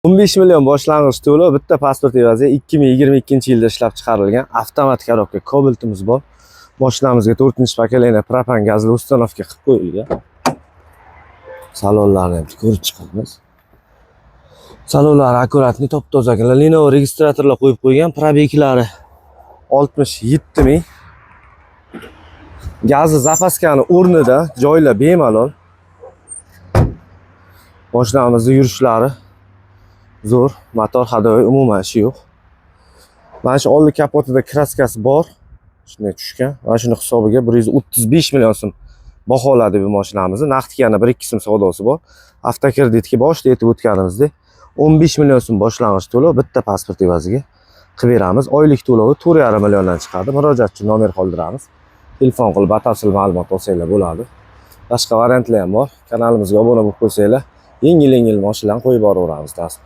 15 million boshlang'ich to'lov, bitta pasport evaziga 2022-yilda ishlab chiqarilgan avtomat korobka Cobalt'imiz bor. Mashinamizga 4-pokoleniya propan gazli ustanovka qilib qo'yilgan. Salonlarni ham ko'rib chiqamiz. Salonlar akkuratni, top-toza, Lenovo registratorlar qo'yib qo'ygan, probeklari 67 ming. Gazi zapaskani o'rnida, joylar bemalol. Mashinamizning yurishlari zo'r, motor hadoyi umuman ishi yo'q. Mana shu oldi kapotida kraskasi bor. Shunday tushgan. Mana shuni hisobiga 135 million so'm baholadi bu mashinamizni. Naqd yana 1-2 so'm savdosi bor. Avtokreditga boshida aytib o'tganimizdek 15 million so'm boshlang'ich to'lov, bitta pasport evaziga qilib beramiz. Oylik to'lovi 4,5 milliondan chiqadi. Murojaat uchun nomer qoldiramiz. Telefon qilib batafsil ma'lumot olsanglar bo'ladi. Boshqa variantlar ham bor. Kanalimizga obuna bo'lib qo'ysanglar, yengil-yengil mashinalarni qo'yib boraveramiz.